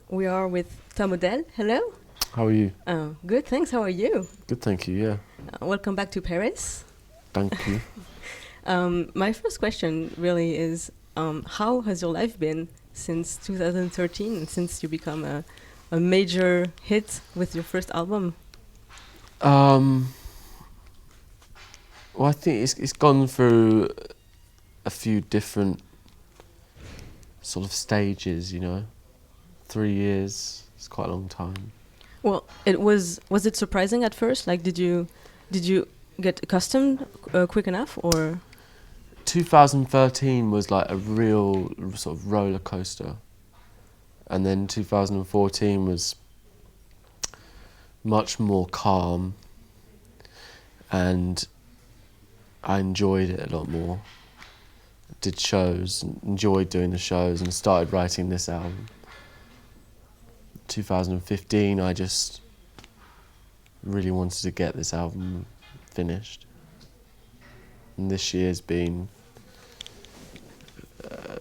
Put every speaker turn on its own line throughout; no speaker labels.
We are with Odell. Hello.
How are you?
Good, thanks. How are you?
Good, thank you, yeah.
Welcome back to Paris.
Thank you.
My first question really is, how has your life been since 2013, since you become a major hit with your first album?
Well, I think it's gone through a few different sort of stages, 3 years, it's quite a long time.
Well, was it surprising at first? Like, did you get accustomed quick enough, or?
2013 was like a real sort of roller coaster. And then 2014 was much more calm, and I enjoyed it a lot more. Did shows, enjoyed doing the shows, and started writing this album. 2015, I just really wanted to get this album finished. And this year's been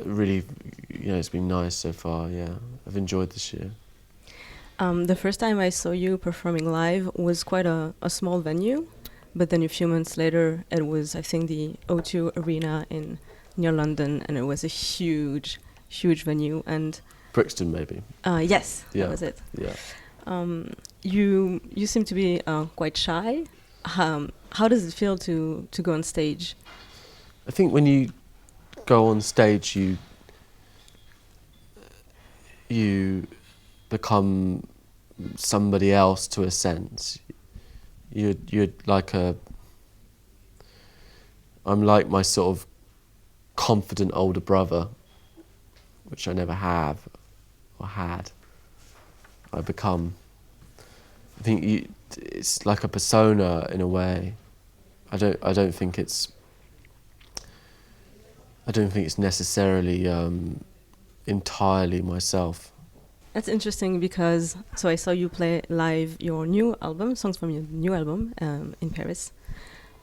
really, it's been nice so far, yeah. I've enjoyed this year.
The first time I saw you performing live was quite a small venue, but then a few months later it was, I think, the O2 Arena near London, and it was a huge venue. And
Brixton, maybe.
yes,
Yeah.
that was it.
Yeah.
You seem to be quite shy. How does it feel to go on stage?
I think when you go on stage, you become somebody else to a sense. You're like I'm like my sort of confident older brother, which I never have or had. I become. I think it's like a persona in a way. I don't think it's necessarily entirely myself.
That's interesting because I saw you play live your new album, songs from your new album in Paris,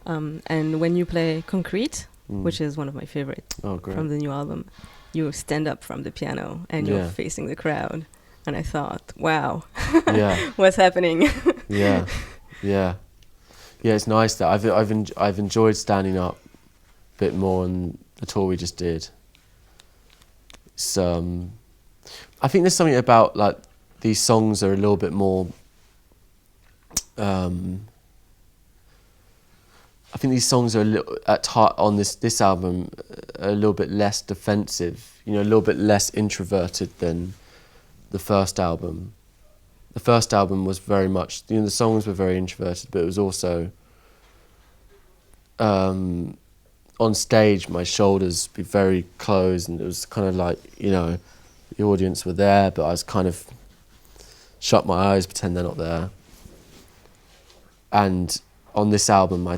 and when you play Concrete, which is one of my favorites from the new album, you stand up from the piano and you're facing the crowd, and I thought, wow, what's happening?
Yeah. It's nice that I've enjoyed standing up a bit more on the tour we just did. It's I think there's something about like these songs are a little bit more. I think these songs are a little on this album a little bit less defensive, a little bit less introverted than the first album. The first album was very much, the songs were very introverted, but it was also on stage my shoulders be very closed, and it was kind of like, the audience were there, but I was kind of shut my eyes, pretend they're not there. And on this album, I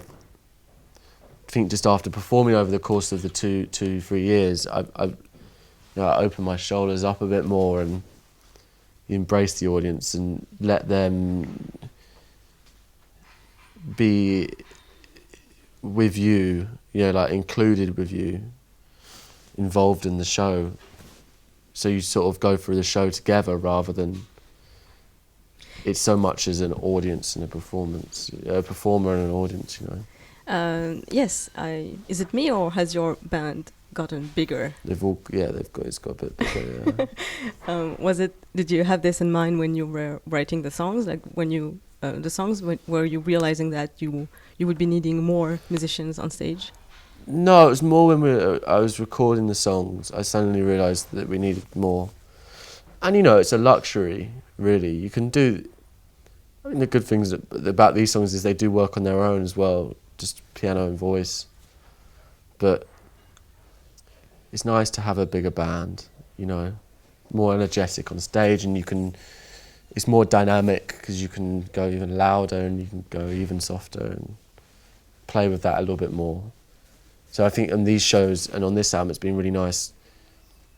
think just after performing over the course of the 3 years, I opened my shoulders up a bit more and embrace the audience and let them be with you, like included with you, involved in the show. So you sort of go through the show together rather than it's so much as an audience and a performance, a performer and an audience,
Yes, is it me, or has your band gotten bigger?
It's got a bit bigger, yeah.
Did you have this in mind when you were writing the songs? Like when you, were you realizing that you would be needing more musicians on stage?
No, it was more when I was recording the songs, I suddenly realised that we needed more. And it's a luxury, really. You can do, I mean, the good things about these songs is they do work on their own as well, just piano and voice. But it's nice to have a bigger band, more energetic on stage, and it's more dynamic because you can go even louder and you can go even softer and play with that a little bit more. So I think on these shows and on this album, it's been really nice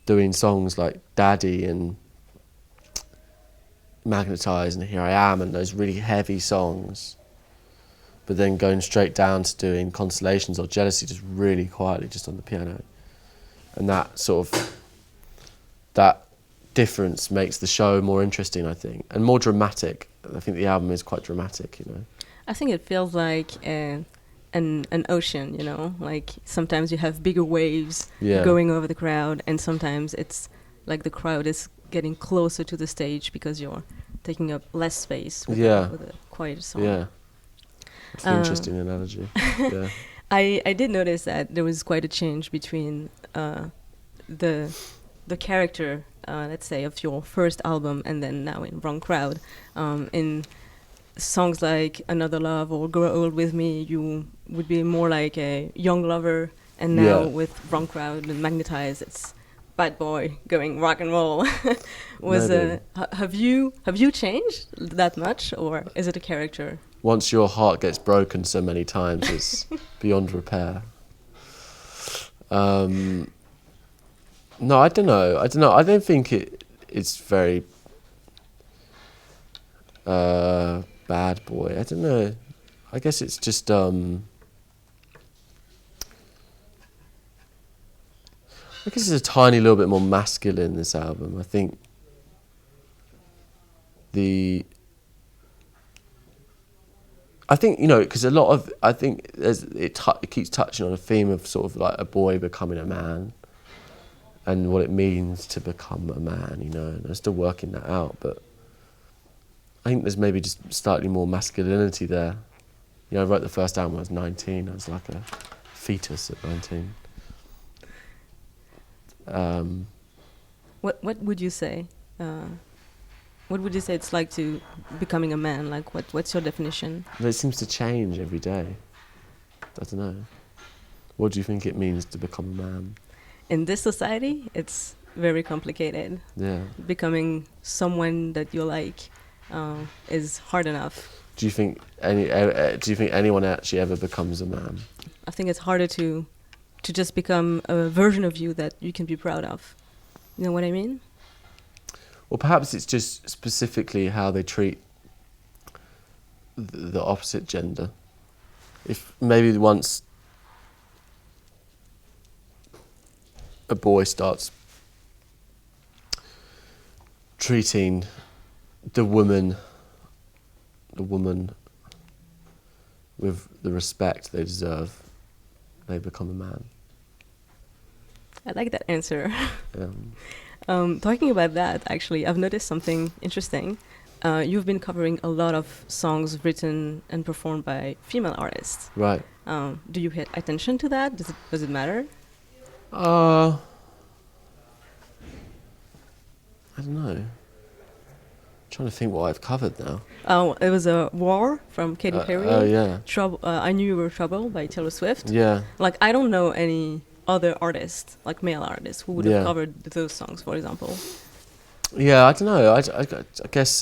doing songs like Daddy and Magnetize and Here I Am and those really heavy songs, but then going straight down to doing Constellations or Jealousy just really quietly, just on the piano. And that sort of, that difference makes the show more interesting, I think, and more dramatic. I think the album is quite dramatic, you know.
I think it feels like an ocean, you know, like sometimes you have bigger waves going over the crowd, and sometimes it's like the crowd is getting closer to the stage because you're taking up less space with a quieter song.
Yeah, it's an interesting analogy. Yeah.
I did notice that there was quite a change between the character, let's say, of your first album and then now in Wrong Crowd. In songs like Another Love or Grow Old With Me, you would be more like a young lover, and now with Wrong Crowd and Magnetize, it's bad boy going rock and roll. Have you changed that much, or is it a character?
Once your heart gets broken so many times, it's beyond repair. No, I don't know. I don't think it's very bad boy. I don't know. I guess it's just I guess it's a tiny little bit more masculine, this album. I think you know, because a lot of it keeps touching on a theme of sort of like a boy becoming a man and what it means to become a man, you know. And I'm still working that out, but I think there's maybe just slightly more masculinity there. You know, I wrote the first album when I was 19. I was like a fetus at 19.
What would you say? What would you say it's like to becoming a man? Like, what's your definition?
It seems to change every day. I don't know. What do you think it means to become a man?
In this society, it's very complicated.
Yeah.
Becoming someone that you like is hard enough.
Do you think anyone actually ever becomes a man?
I think it's harder to just become a version of you that you can be proud of. You know what I mean?
Well, perhaps it's just specifically how they treat the opposite gender. If maybe once a boy starts treating the woman with the respect they deserve, they become a man.
I like that answer. Talking about that, actually, I've noticed something interesting. You've been covering a lot of songs written and performed by female artists.
Right.
Do you pay attention to that? Does it matter?
I don't know. I'm trying to think what I've covered now.
Oh, it was a War from Katy Perry.
Oh, yeah.
I Knew You Were Trouble by Taylor Swift.
Yeah.
Like, I don't know any other artists, like male artists, who would have covered those songs, for example. Yeah,
I don't know. I guess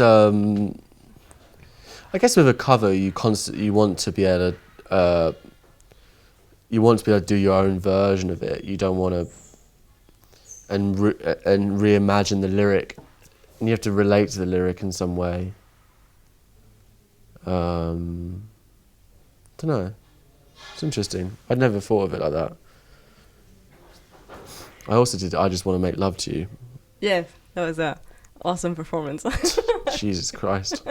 with a cover, you want to be able to do your own version of it. You don't want to and reimagine the lyric, and you have to relate to the lyric in some way. Don't know. It's interesting. I'd never thought of it like that. I also did I Just Want to Make Love to You.
Yeah, that was an awesome performance.
Jesus Christ.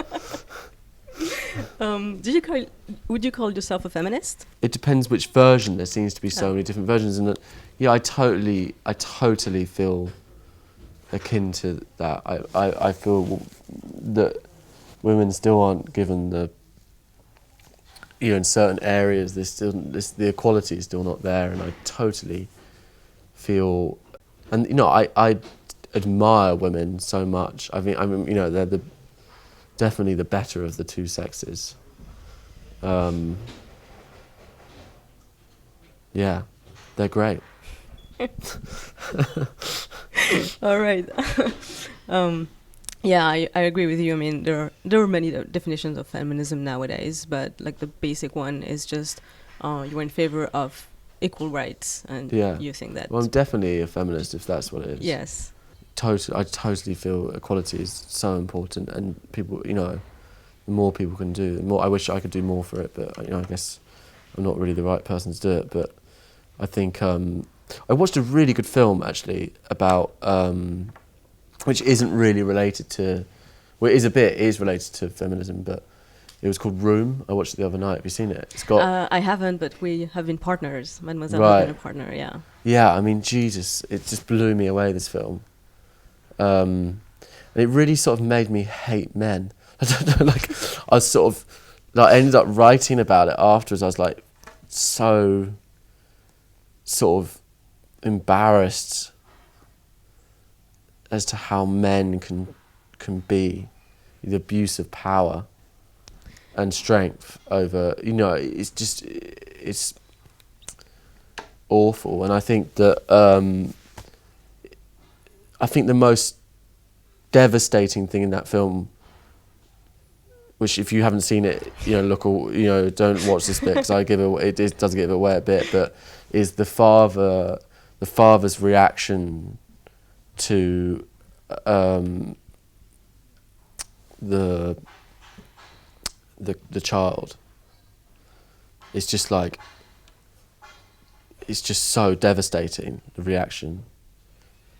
Would you call yourself a feminist?
It depends which version. There seems to be so many different versions, and I totally feel akin to that. I feel that women still aren't given the, you know, in certain areas the equality is still not there, and I totally feel, and you know, I admire women so much. I mean, you know, they're definitely the better of the two sexes. Yeah, they're great.
All right. Yeah, I agree with you. I mean, there are many definitions of feminism nowadays, but like the basic one is just you're in favor of equal rights, and you think that.
Well, I'm definitely a feminist if that's what it is.
Yes.
I totally feel equality is so important, and people, you know, the more people can do, the more. I wish I could do more for it, but you know, I guess I'm not really the right person to do it. But I think I watched a really good film actually about which isn't really related to, well, it is a bit, it is related to feminism, but it was called Room. I watched it the other night. Have you seen it? It's got...
I haven't, but we have been partners. Madmoizelle
Right.
has been a partner, yeah.
Yeah, I mean, Jesus, it just blew me away, this film. And it really sort of made me hate men. I don't know, like, I was sort of, like, I ended up writing about it afterwards. I was like, so sort of embarrassed as to how men can be, the abuse of power and strength over, you know, it's just, it's awful. And I think that the most devastating thing in that film, which if you haven't seen it, you know, look, you know, don't watch this bit because it does give it away a bit, but is the father's reaction to the child. It's just like, it's just so devastating, the reaction.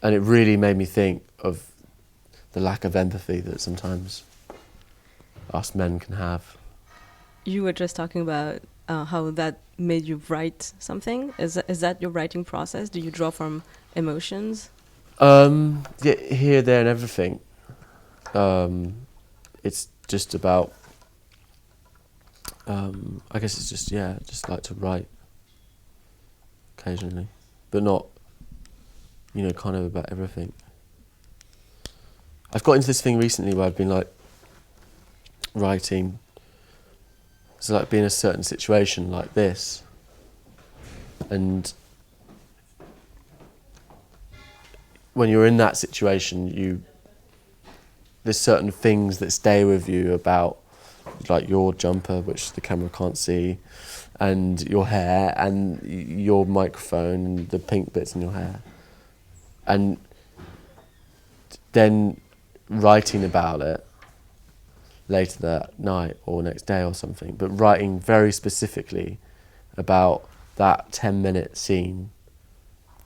And it really made me think of the lack of empathy that sometimes us men can have.
You were just talking about how that made you write something. Is that your writing process? Do you draw from emotions?
Yeah, here, there, and everything. It's just about. I guess it's just, yeah, just like to write occasionally, but not, you know, kind of about everything. I've got into this thing recently where I've been like writing. It's like being in a certain situation like this, and when you're in that situation, there's certain things that stay with you about, like your jumper, which the camera can't see, and your hair, and your microphone, and the pink bits in your hair, and then writing about it later that night or next day or something, but writing very specifically about that 10-minute scene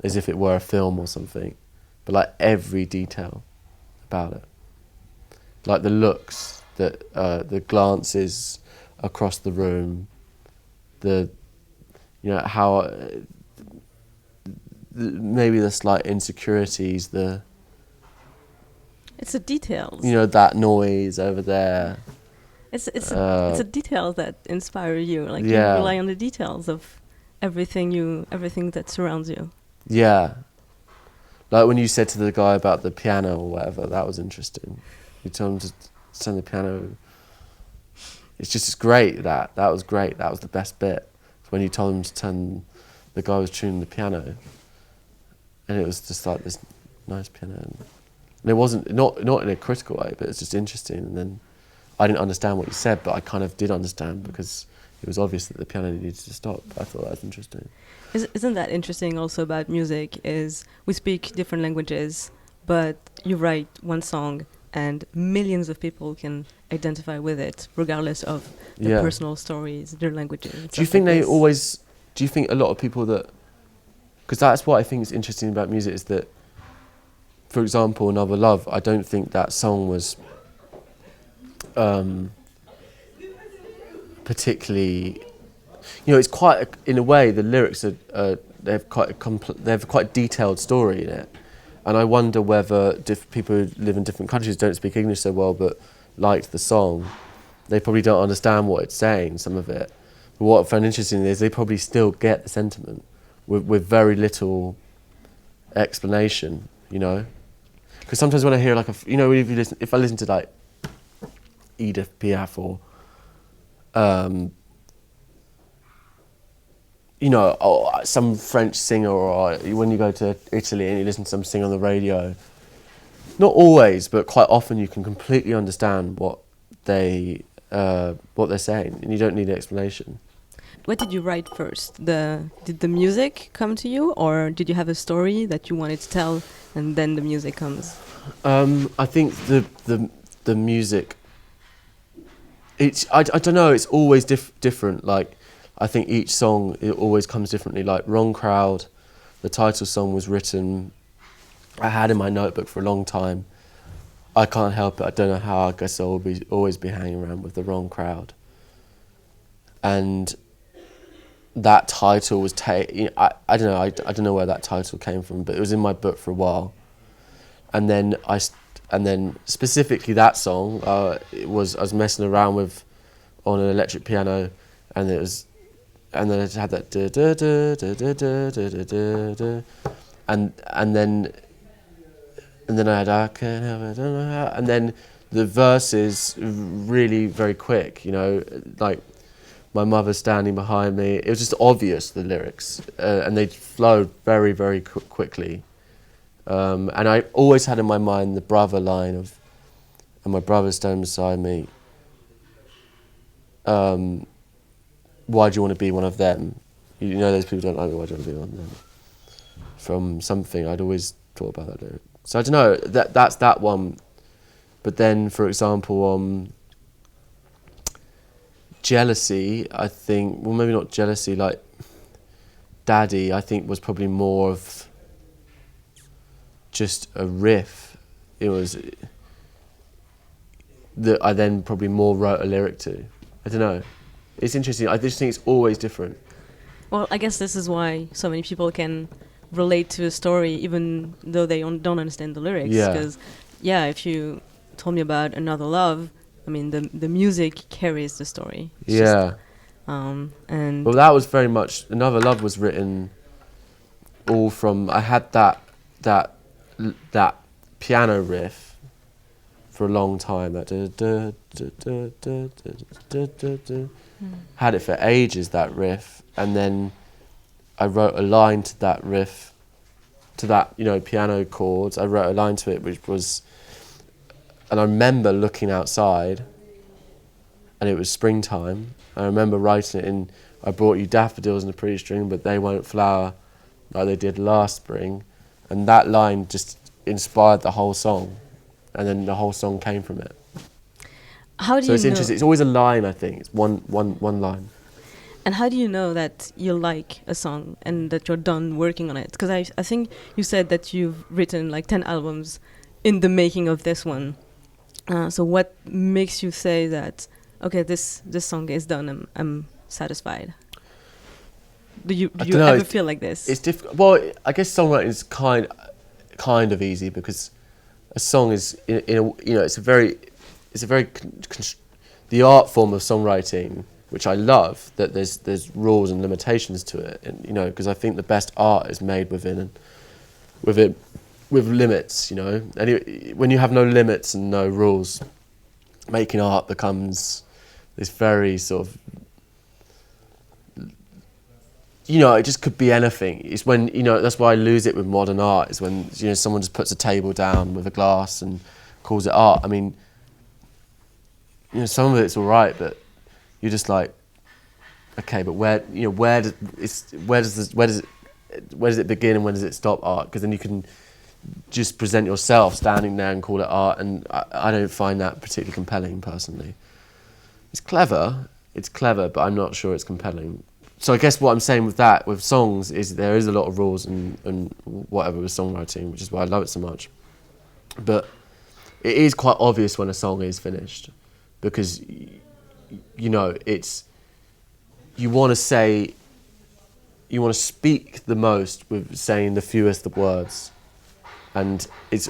as if it were a film or something, but like every detail about it, like the looks, the glances across the room, you know, how maybe the slight insecurities,
It's the details.
you know, that noise over there.
It's a detail that inspire you. Like,
Yeah.
you rely on the details of everything that surrounds you.
Yeah. Like when you said to the guy about the piano or whatever, that was interesting. You told him to turn the piano. It's great, that was great. That was the best bit. When you told him to turn, the guy was tuning the piano, and it was just like this nice piano. And it wasn't, not in a critical way, but it's just interesting. And then I didn't understand what he said, but I kind of did understand because it was obvious that the piano needed to stop. I thought that was interesting.
Isn't that interesting also about music, is we speak different languages, but you write one song and millions of people can identify with it, regardless of their personal stories, their languages.
Do you think do you think a lot of people that, because that's what I think is interesting about music, is that, for example, Another Love, I don't think that song was particularly, you know, it's quite, in a way, the lyrics are they have quite a detailed story in it, and I wonder whether people who live in different countries, don't speak English so well, but liked the song, they probably don't understand what it's saying, some of it. But what I found interesting is they probably still get the sentiment with very little explanation, you know. Because sometimes when I hear like you know, if I listen to like Edith Piaf or you know, some French singer, or when you go to Italy and you listen to some sing on the radio, not always, but quite often you can completely understand what they're saying, and you don't need an explanation.
What did you write first? Did the music come to you, or did you have a story that you wanted to tell, and then the music comes?
I think the music. I don't know. It's always different. Like, I think each song, it always comes differently. Like Wrong Crowd, the title song was written, I had in my notebook for a long time, I can't help it. I don't know how. I guess I'll always be hanging around with the wrong crowd. And that title was I don't know. I don't know where that title came from, but it was in my book for a while. And then specifically that song, I was messing around with on an electric piano, and then it had that da da da da da da da da da, and then I had I can have it, I don't know how, and then the verses really very quick, you know, like my mother standing behind me. It was just obvious, the lyrics, and they flowed very very quickly. And I always had in my mind the brother line of, and my brother standing beside me. Why do you want to be one of them? You know those people don't like me, why do you want to be one of them? From something, I'd always thought about that lyric. So I don't know, that's that one. But then, for example, jealousy, I think, well maybe not jealousy, like Daddy, I think was probably more of just a riff. It was that I then probably more wrote a lyric to. I don't know. It's interesting. I just think it's always different.
Well, I guess this is why so many people can relate to a story even though they don't understand the lyrics.
Yeah.
Because, yeah, if you told me about Another Love, I mean, the music carries the story. It's
Yeah.
just, and
Well, that was very much, Another Love was written all from, I had that piano riff for a long time, that had it for ages, that riff, and then I wrote a line to that riff, to that, you know, piano chords. I wrote a line to it which was, and I remember looking outside and it was springtime. I remember writing it in, I brought you daffodils in a pretty string, but they won't flower like they did last spring. And that line just inspired the whole song, and then the whole song came from it.
how do
So
you
it's
know?
interesting. It's always a line, I think. It's one line.
And how do you know that you like a song and that you're done working on it? Because I think you said that you've written like 10 albums in the making of this one. So what makes you say that, okay, this song is done, I'm satisfied? Do you
know,
ever feel like this?
It's difficult. Well, I guess songwriting is kind of easy because a song is, in a, you know, it's a very the art form of songwriting, which I love, that there's rules and limitations to it, and you know, because I think the best art is made with limits, you know. And when you have no limits and no rules, making art becomes this very sort of, you know, it just could be anything. It's when, you know, that's why I lose it with modern art, is when, you know, someone just puts a table down with a glass and calls it art. I mean, you know, some of it's all right, but you're just like, okay, but where does it begin and when does it stop art? Because then you can just present yourself standing there and call it art, and I don't find that particularly compelling personally. It's clever, but I'm not sure it's compelling. So I guess what I'm saying with that, with songs, is there is a lot of rules and whatever with songwriting, which is why I love it so much. But it is quite obvious when a song is finished, because, you know, it's, you want to speak the most with saying the fewest of words, and it's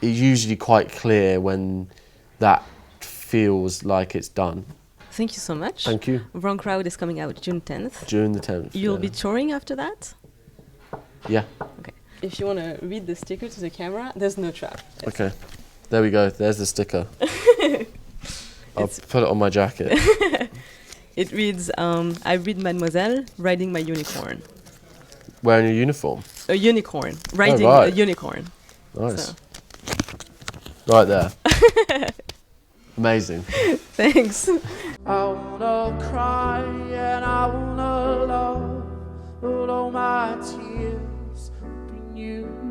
usually quite clear when that feels like it's done.
Thank you so much.
Thank you.
Wrong Crowd is coming out June 10th.
June the 10th.
You'll be touring after that?
Yeah.
Okay. If you want to read the sticker to the camera, there's no trap.
Okay. There we go. There's the sticker. I'll put it on my jacket.
It reads, I read Madmoizelle riding my unicorn.
Wearing a uniform?
A unicorn. Riding
right.
a unicorn.
Nice.
So.
Right there. Amazing.
Thanks.
I wanna cry and I wanna love, but all my tears have been used.